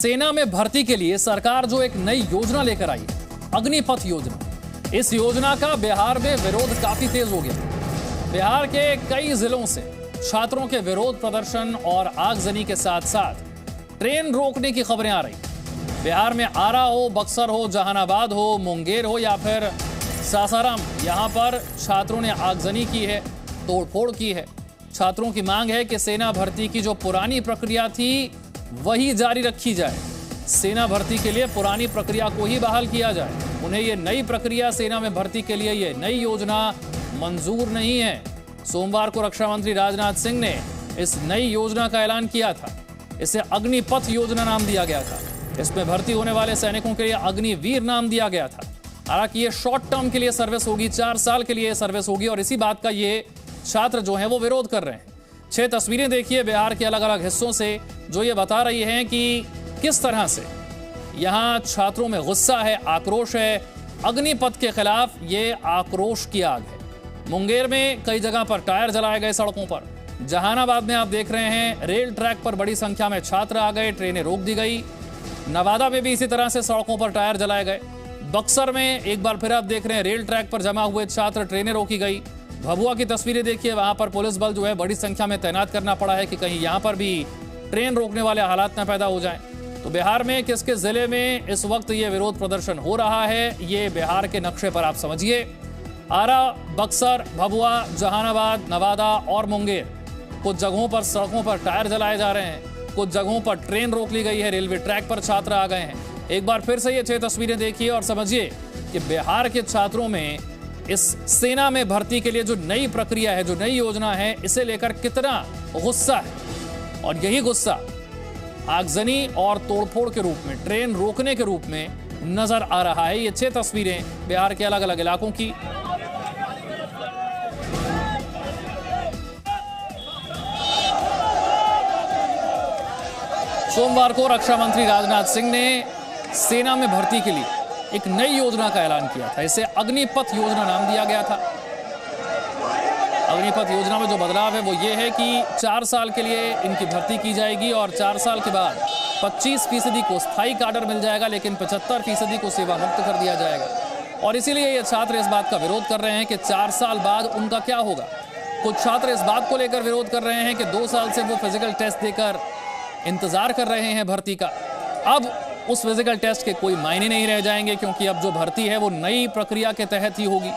सेना में भर्ती के लिए सरकार जो एक नई योजना लेकर आई है, अग्निपथ योजना। इस योजना का बिहार में विरोध काफी तेज हो गया। बिहार के कई जिलों से छात्रों के विरोध प्रदर्शन और आगजनी के साथ साथ ट्रेन रोकने की खबरें आ रही। बिहार में आरा हो, बक्सर हो, जहानाबाद हो, मुंगेर हो या फिर सासाराम, यहां पर छात्रों ने आगजनी की है, तोड़फोड़ की है। छात्रों की मांग है कि सेना भर्ती की जो पुरानी प्रक्रिया थी वही जारी रखी जाए। सेना भर्ती के लिए पुरानी प्रक्रिया को ही बहाल किया जाए। उन्हें यह नई प्रक्रिया, सेना में भर्ती के लिए यह नई योजना मंजूर नहीं है। सोमवार को रक्षा मंत्री राजनाथ सिंह ने इस नई योजना का ऐलान किया था। इसे अग्निपथ योजना नाम दिया गया था। इसमें भर्ती होने वाले सैनिकों के लिए अग्निवीर नाम दिया गया था। हालांकि ये शॉर्ट टर्म के लिए सर्विस होगी, 4 साल के लिए सर्विस होगी और इसी बात का ये छात्र जो है वो विरोध कर रहे हैं। 6 तस्वीरें देखिए बिहार के अलग अलग हिस्सों से, जो ये बता रही हैं कि किस तरह से यहां छात्रों में गुस्सा है, आक्रोश है। अग्निपथ के खिलाफ ये आक्रोश की आग है। मुंगेर में कई जगह पर टायर जलाए गए सड़कों पर। जहानाबाद में आप देख रहे हैं रेल ट्रैक पर बड़ी संख्या में छात्र आ गए, ट्रेनें रोक दी गई। नवादा में भी इसी तरह से सड़कों पर टायर जलाए गए। बक्सर में एक बार फिर आप देख रहे हैं रेल ट्रैक पर जमा हुए छात्र, ट्रेनें रोकी गई। भभुआ की तस्वीरें देखिए, वहां पर पुलिस बल जो है बड़ी संख्या में तैनात करना पड़ा है कि कहीं यहां पर भी ट्रेन रोकने वाले हालात न पैदा हो जाएं। तो बिहार में किस किस जिले में इस वक्त ये विरोध प्रदर्शन हो रहा है, ये बिहार के नक्शे पर आप समझिए। आरा, बक्सर, भभुआ, जहानाबाद, नवादा और मुंगेर, कुछ जगहों पर सड़कों पर टायर जलाए जा रहे हैं, कुछ जगहों पर ट्रेन रोक ली गई है, रेलवे ट्रैक पर छात्र आ गए हैं। एक बार फिर से ये 6 तस्वीरें देखिए और समझिए कि बिहार के छात्रों में इस सेना में भर्ती के लिए जो नई प्रक्रिया है, जो नई योजना है, इसे लेकर कितना गुस्सा है। और यही गुस्सा आगजनी और तोड़फोड़ के रूप में, ट्रेन रोकने के रूप में नजर आ रहा है। ये 6 तस्वीरें बिहार के अलग अलग इलाकों की। सोमवार को रक्षा मंत्री राजनाथ सिंह ने सेना में भर्ती के लिए एक नई योजना का ऐलान किया था। इसे अग्निपथ योजना नाम दिया गया था। अग्निपथ योजना में जो बदलाव है वो ये है कि 4 साल के लिए इनकी भर्ती की जाएगी और 4 साल के बाद 25% को स्थायी काडर मिल जाएगा, लेकिन 75% को सेवा मुक्त कर दिया जाएगा। और इसीलिए ये छात्र इस बात का विरोध कर रहे हैं कि 4 साल बाद उनका क्या होगा। कुछ छात्र इस बात को लेकर विरोध कर रहे हैं कि 2 साल से वो फिजिकल टेस्ट देकर इंतजार कर रहे हैं भर्ती का। अब उस फिजिकल टेस्ट के कोई मायने नहीं रह जाएंगे, क्योंकि अब जो भर्ती है वो नई प्रक्रिया के तहत ही होगी।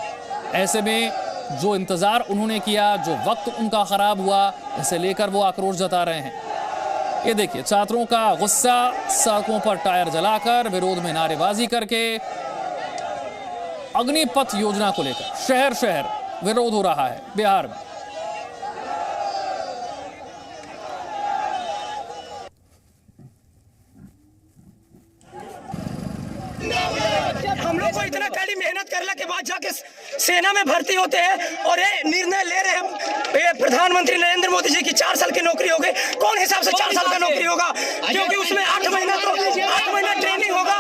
ऐसे में जो इंतजार उन्होंने किया, जो वक्त उनका खराब हुआ, इसे लेकर वो आक्रोश जता रहे हैं। ये देखिए छात्रों का गुस्सा, सड़कों पर टायर जलाकर, विरोध में नारेबाजी करके अग्निपथ योजना को लेकर शहर शहर विरोध हो रहा है बिहार में। हम लोग को इतना कड़ी मेहनत करने के बाद जाके सेना में भर्ती होते हैं और ये निर्णय ले रहे हैं प्रधानमंत्री नरेंद्र मोदी जी की 4 साल की नौकरी हो गई। कौन हिसाब से 4 साल का नौकरी होगा? क्योंकि उसमें 8 महीना ट्रेनिंग होगा,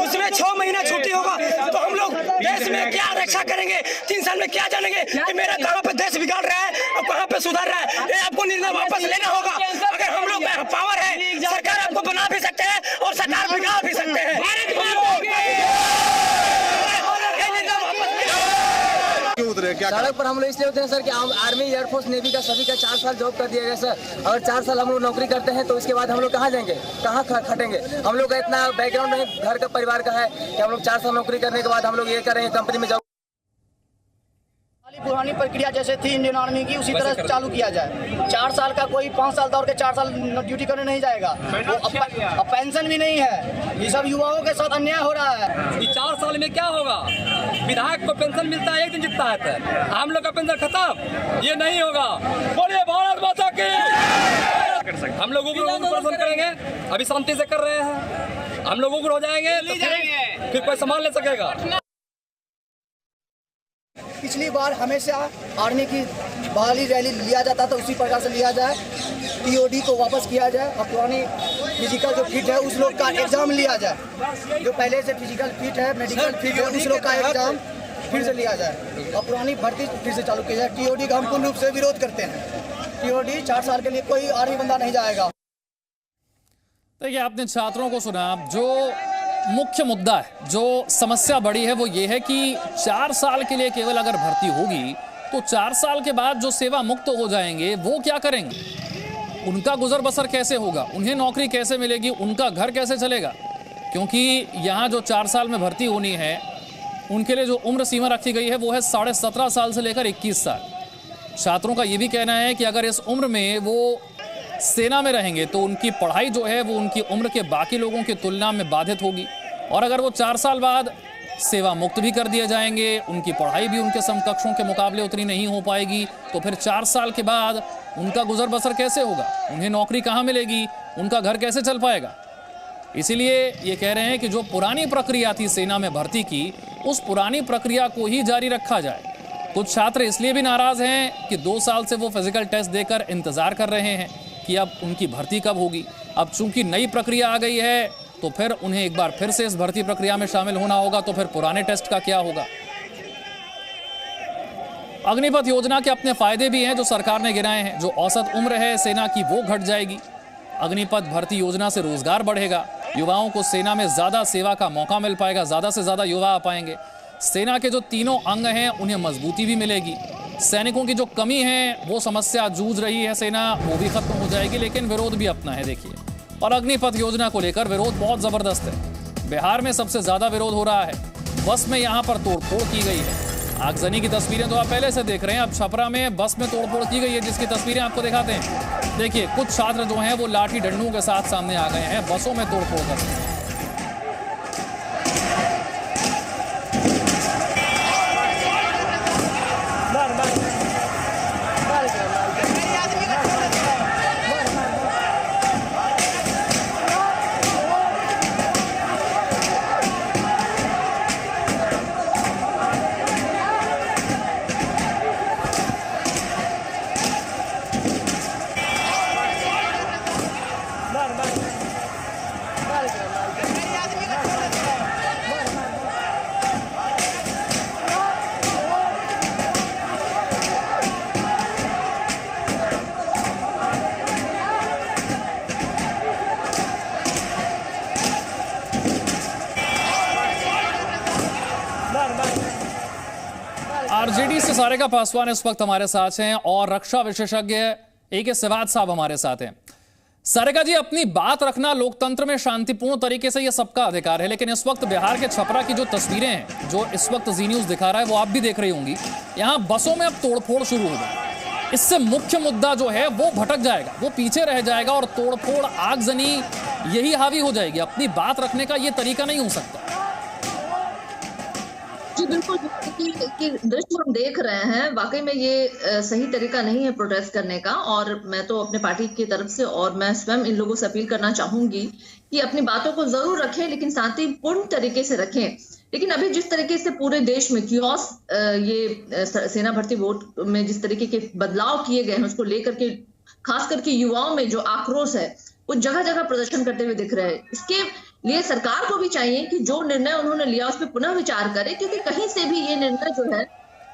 उसमें 6 महीना छुट्टी होगा। तो हम लोग देश में क्या रक्षा करेंगे? 3 साल में क्या जानेंगे कि मेरा कहाँ पे देश बिगाड़ रहा है और कहाँ पे सुधार रहा है? ये आपको निर्णय वापस लेना होगा। अगर हम लोग में पावर है, सरकार आपको बना भी सकते हैं और सरकार बिगाड़ भी सकते हैं। सड़क पर हम लोग इसलिए होते हैं सर कि आर्मी, एयरफोर्स, नेवी का सभी का 4 साल जॉब कर दिया गया सर। अगर 4 साल हम लोग नौकरी करते हैं तो इसके बाद हम लोग कहाँ जाएंगे, कहाँ खटेंगे? हम लोग का इतना बैकग्राउंड नहीं, घर का परिवार का है कि हम लोग 4 साल नौकरी करने के बाद हम लोग ये कर रहे हैं कंपनी में जॉब। पुरानी प्रक्रिया जैसे थी इंडियन आर्मी की, उसी तरह चालू किया जाए। 4 साल का कोई 5 साल दौड़ के 4 साल ड्यूटी करने नहीं जाएगा। अब पेंशन भी नहीं है। ये सब युवाओं के साथ अन्याय हो रहा है। 4 साल में क्या होगा? विधायक को पेंशन मिलता है, 1 दिन जितना है, हम लोग का पेंशन खत्म। ये नहीं होगा। बोलिए भारत माता की। हम लोग उग्र करेंगे, अभी शांति से कर रहे हैं। हम लोग उग्र हो जाएंगे तो फिर कोई संभाल नहीं सकेगा। पिछली बार हमेशा आर्मी की बहाली रैली लिया जाता था, उसी प्रकार से लिया जाए। टीओडी को वापस किया जाए और पुरानी फिजिकल जो फिट है उस लोग का एग्जाम लिया जाए। जो पहले से फिजिकल फिट है, मेडिकल फिट है, उस लोग का एग्जाम फिर से लिया जाए और पुरानी भर्ती फिर से चालू की जाए। टीओडी का हम पूर्ण रूप से विरोध करते हैं। टीओडी 4 साल के लिए कोई आर्मी बंदा नहीं जाएगा। देखिए, आपने छात्रों को सुना। जो मुख्य मुद्दा है, जो समस्या बड़ी है, वो ये है कि 4 साल के लिए केवल अगर भर्ती होगी तो 4 साल के बाद जो सेवा मुक्त हो जाएंगे वो क्या करेंगे? उनका गुजर बसर कैसे होगा? उन्हें नौकरी कैसे मिलेगी? उनका घर कैसे चलेगा? क्योंकि यहाँ जो 4 साल में भर्ती होनी है, उनके लिए जो उम्र सीमा रखी गई है वो है 17.5 साल से लेकर 21 साल। छात्रों का ये भी कहना है कि अगर इस उम्र में वो सेना में रहेंगे तो उनकी पढ़ाई जो है वो उनकी उम्र के बाकी लोगों की तुलना में बाधित होगी, और अगर वो 4 साल बाद सेवा मुक्त भी कर दिए जाएंगे, उनकी पढ़ाई भी उनके समकक्षों के मुकाबले उतनी नहीं हो पाएगी, तो फिर 4 साल के बाद उनका गुजर बसर कैसे होगा? उन्हें नौकरी कहाँ मिलेगी? उनका घर कैसे चल पाएगा? इसीलिए ये कह रहे हैं कि जो पुरानी प्रक्रिया थी सेना में भर्ती की, उस पुरानी प्रक्रिया को ही जारी रखा जाए। कुछ छात्र इसलिए भी नाराज हैं कि 2 साल से वो फिजिकल टेस्ट देकर इंतजार कर रहे हैं कि अब उनकी भर्ती कब होगी। अब चूंकि नई प्रक्रिया आ गई है तो फिर उन्हें एक बार फिर से इस भर्ती प्रक्रिया में शामिल होना होगा, तो फिर पुराने टेस्ट का क्या होगा? अग्निपथ योजना के अपने फायदे भी हैं जो सरकार ने गिनाए हैं। जो औसत उम्र है सेना की वो घट जाएगी। अग्निपथ भर्ती योजना से रोजगार बढ़ेगा, युवाओं को सेना में ज्यादा सेवा का मौका मिल पाएगा, ज्यादा से ज्यादा युवा आ पाएंगे। सेना के जो तीनों अंग हैं उन्हें मजबूती भी मिलेगी। सैनिकों की जो कमी है, वो समस्या जूझ रही है सेना, वो भी खत्म हो जाएगी। लेकिन विरोध भी अपना है, देखिए। और अग्निपथ योजना को लेकर विरोध बहुत जबरदस्त है। बिहार में सबसे ज्यादा विरोध हो रहा है। बस में यहाँ पर तोड़फोड़ की गई है। आगजनी की तस्वीरें तो आप पहले से देख रहे हैं। अब छपरा में बस में तोड़फोड़ की गई है, जिसकी तस्वीरें आपको दिखाते हैं। देखिए, कुछ छात्र जो हैं वो लाठी डंडों के साथ सामने आ गए हैं, बसों में तोड़फोड़ कर रहे हैं। आरजेडी से सारिका पासवान इस वक्त हमारे साथ हैं और रक्षा विशेषज्ञ AK सिवाद साहब हमारे साथ हैं। सारिका जी, अपनी बात रखना लोकतंत्र में शांतिपूर्ण तरीके से ये सबका अधिकार है, लेकिन इस वक्त बिहार के छपरा की जो तस्वीरें हैं, जो इस वक्त जी न्यूज दिखा रहा है, वो आप भी देख रही होंगी। यहाँ बसों में अब तोड़फोड़ शुरू हो गई। इससे मुख्य मुद्दा जो है वो भटक जाएगा, वो पीछे रह जाएगा और तोड़फोड़, आगजनी यही हावी हो जाएगी। अपनी बात रखने का ये तरीका नहीं हो सकता। जी बिल्कुल, कि दृश्य हम देख रहे हैं, वाकई में ये सही तरीका नहीं है प्रोटेस्ट करने का। और मैं तो अपने पार्टी की तरफ से और मैं स्वयं इन लोगों से अपील करना चाहूंगी कि अपनी बातों को जरूर रखें, लेकिन शांतिपूर्ण तरीके से रखें। लेकिन अभी जिस तरीके से पूरे देश में कियोस, ये सेना भर्ती बोर्ड में जिस तरीके के बदलाव किए गए हैं, उसको लेकर के खास करके युवाओं में जो आक्रोश है वो जगह जगह प्रदर्शन करते हुए दिख रहे हैं। इसके लिए सरकार को भी चाहिए कि जो निर्णय उन्होंने लिया उस पर पुनः विचार करे, क्योंकि कहीं से भी ये निर्णय जो है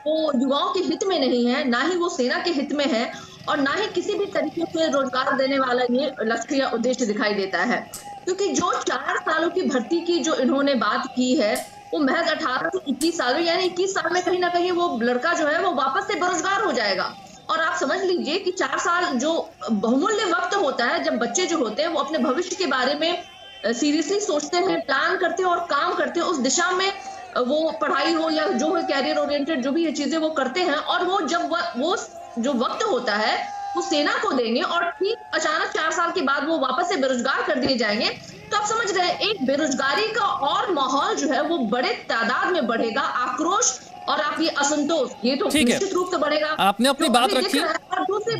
वो युवाओं के हित में नहीं है, ना ही वो सेना के हित में है, और ना ही किसी भी तरीके से रोजगार देने वाला ये लक्ष्य या उद्देश्य दिखाई देता है। क्योंकि जो 4 सालों की भर्ती की जो इन्होंने बात की है, वो महज 18 से 21 साल में, यानी 21 साल में कहीं ना कहीं वो लड़का जो है वो वापस से बेरोजगार हो जाएगा। और आप समझ लीजिए कि 4 साल जो बहुमूल्य वक्त होता है, जब बच्चे जो होते हैं वो अपने भविष्य के बारे में सीरियसली सोचते हैं, प्लान करते हैं और काम करते हैं, उस दिशा में वो पढ़ाई हो या जो है कैरियर ओरिएंटेड जो भी ये चीजें वो करते हैं। और वो जब वो जो वक्त होता है वो सेना को देंगे, और ठीक अचानक 4 साल के बाद वो वापस से बेरोजगार कर दिए जाएंगे, तो आप समझ रहे हैं एक बेरोजगारी का और माहौल जो है वो बड़े तादाद में बढ़ेगा। आक्रोश और आप ये असंतोष, ये तो निश्चित रूप से बढ़ेगा। आपने अपनी बात रखी।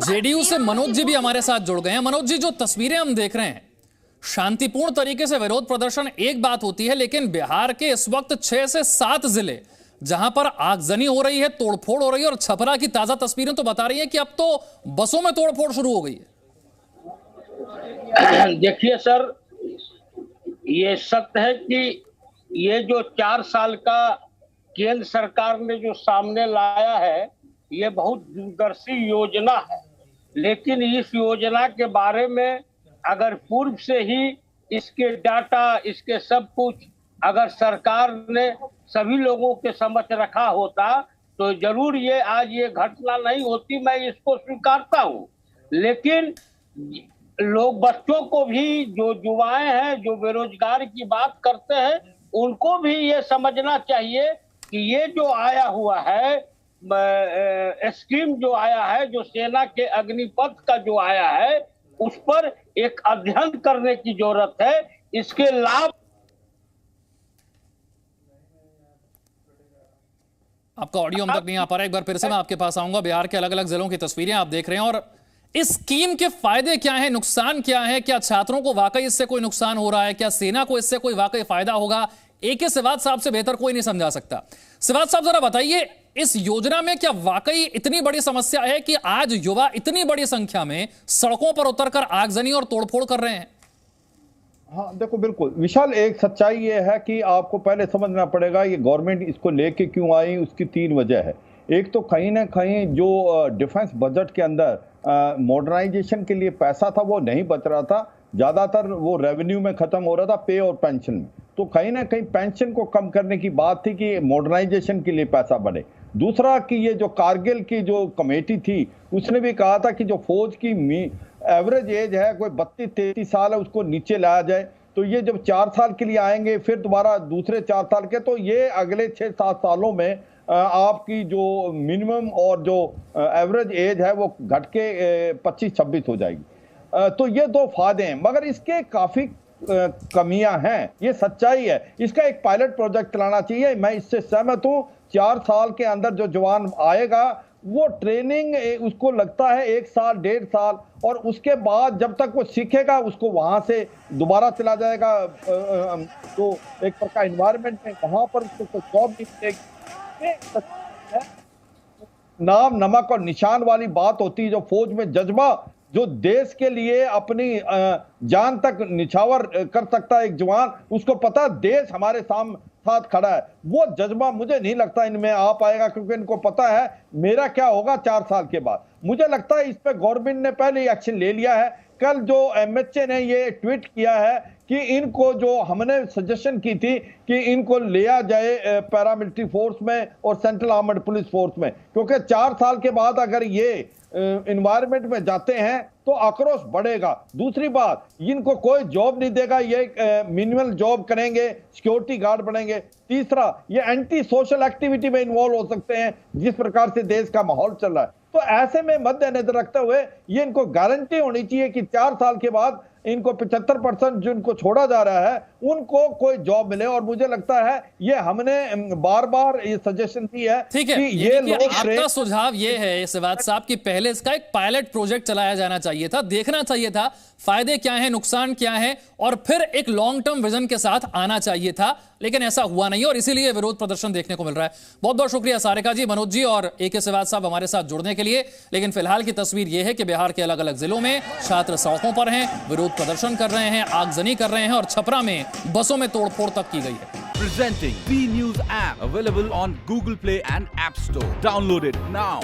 जेडीयू से मनोज जी भी हमारे साथ जुड़ गए हैं। मनोज जी, जो तस्वीरें हम देख रहे हैं, शांतिपूर्ण तरीके से विरोध प्रदर्शन एक बात होती है, लेकिन बिहार के इस वक्त 6 से 7 जिले जहां पर आगजनी हो रही है, तोड़फोड़ हो रही है, और छपरा की ताजा तस्वीरें तो बता रही हैं कि अब तो बसों में तोड़फोड़ शुरू हो गई है। देखिए सर, ये सत्य है कि ये जो 4 साल का केंद्र सरकार ने जो सामने लाया है, ये बहुत दूरदर्शी योजना है। लेकिन इस योजना के बारे में अगर पूर्व से ही इसके डाटा, इसके सब कुछ अगर सरकार ने सभी लोगों के समक्ष रखा होता तो जरूर ये आज ये घटना नहीं होती, मैं इसको स्वीकारता हूँ। लेकिन लोग, बच्चों को भी, जो युवाएं हैं जो बेरोजगार की बात करते हैं, उनको भी ये समझना चाहिए कि ये जो आया हुआ है स्कीम, जो आया है, जो सेना के अग्निपथ का जो आया है, उस पर एक अध्ययन करने की जरूरत है। इसके लाभ, आपका ऑडियो हम तक नहीं आ पा रहा, एक बार फिर से मैं आपके पास आऊंगा। बिहार के अलग अलग जिलों की तस्वीरें आप देख रहे हैं, और इस स्कीम के फायदे क्या हैं, नुकसान क्या है? क्या छात्रों को वाकई इससे कोई नुकसान हो रहा है? क्या सेना को इससे कोई वाकई फायदा होगा? AK सिवात साहब से बेहतर कोई नहीं समझा सकता। सिवात साहब, जरा बताइए, इस योजना में क्या वाकई इतनी बड़ी समस्या है कि आज युवा इतनी बड़ी संख्या में सड़कों पर उतरकर आगजनी और तोड़फोड़ कर रहे हैं? हाँ देखो, बिल्कुल विशाल, एक सच्चाई ये है कि आपको पहले समझना पड़ेगा ये गवर्नमेंट इसको लेके क्यों आई। उसकी 3 वजह है। एक तो कहीं ना कहीं जो डिफेंस बजट के अंदर मॉडर्नाइजेशन के लिए पैसा था वो नहीं बच रहा था, ज़्यादातर वो रेवेन्यू में ख़त्म हो रहा था, पे और पेंशन में। तो कहीं ना कहीं पेंशन को कम करने की बात थी कि मॉडर्नाइजेशन के लिए पैसा बने। दूसरा कि ये जो कारगिल की जो कमेटी थी उसने भी कहा था कि जो फौज की एवरेज एज है कोई 32-33 साल है, उसको नीचे लाया जाए। तो ये जब 4 साल के लिए आएंगे, फिर दोबारा दूसरे 4 साल के, तो ये अगले 6-7 सालों में आपकी जो मिनिमम और जो एवरेज एज है वो घट के 25-26 हो जाएगी। तो ये 2 फायदे हैं, मगर इसके काफ़ी कमियां हैं, ये सच्चाई है। इसका एक पायलट प्रोजेक्ट चलाना चाहिए, मैं इससे सहमत हूँ। 4 साल के अंदर जो जवान आएगा वो ट्रेनिंग, उसको लगता है 1 साल 1.5 साल, और उसके बाद जब तक वो सीखेगा उसको वहां से दोबारा चला जाएगा तो एक प्रकार एनवायरनमेंट में, वहां पर उसको जॉब नहीं मिलेगी। नाम नमक और निशान वाली बात होती है। जो फौज में जज्बा, जो देश के लिए अपनी जान तक निछावर कर सकता है एक जवान, उसको पता देश हमारे साथ खड़ा है, वो जज्बा मुझे नहीं लगता इनमें आ पाएगा, क्योंकि इनको पता है मेरा क्या होगा 4 साल के बाद। मुझे लगता है इस पे गवर्नमेंट ने पहले ही एक्शन ले लिया है। कल जो MHA ने ये ट्वीट किया है कि इनको, जो हमने सजेशन की थी कि इनको लिया जाए पैरामिलिट्री फोर्स में और सेंट्रल आर्मड पुलिस फोर्स में, क्योंकि 4 साल के बाद अगर ये एनवायरनमेंट में जाते हैं तो आक्रोश बढ़ेगा। दूसरी बात, इनको कोई जॉब नहीं देगा, ये मिनिमल जॉब करेंगे, सिक्योरिटी गार्ड बनेंगे। तीसरा, ये एंटी सोशल एक्टिविटी में इन्वॉल्व हो सकते हैं, जिस प्रकार से देश का माहौल चल रहा है। तो ऐसे में मद्देनजर रखते हुए ये इनको गारंटी होनी चाहिए कि 4 साल के बाद इनको 75% जिनको छोड़ा जा रहा है उनको कोई जॉब मिले। और मुझे लगता है ये हमने बार बार ये सजेशन दी है। ठीक है, ये लोग, आपका सुझाव ये है सिवात साहब कि पहले इसका एक पायलट प्रोजेक्ट चलाया जाना चाहिए था, देखना चाहिए था फायदे क्या हैं, नुकसान क्या है, और फिर एक लॉन्ग टर्म विजन के साथ आना चाहिए था, लेकिन ऐसा हुआ नहीं और इसीलिए विरोध प्रदर्शन देखने को मिल रहा है। बहुत बहुत शुक्रिया सारिका जी, मनोज जी और AK सिवात साहब हमारे साथ जुड़ने के लिए। लेकिन फिलहाल की तस्वीर यह है कि बिहार के अलग अलग जिलों में छात्र सड़कों पर हैं, विरोध प्रदर्शन कर रहे हैं, आगजनी कर रहे हैं और छपरा में बसों में तोड़फोड़ तक की गई है। Presenting B News app available on Google Play and App Store. Download it now.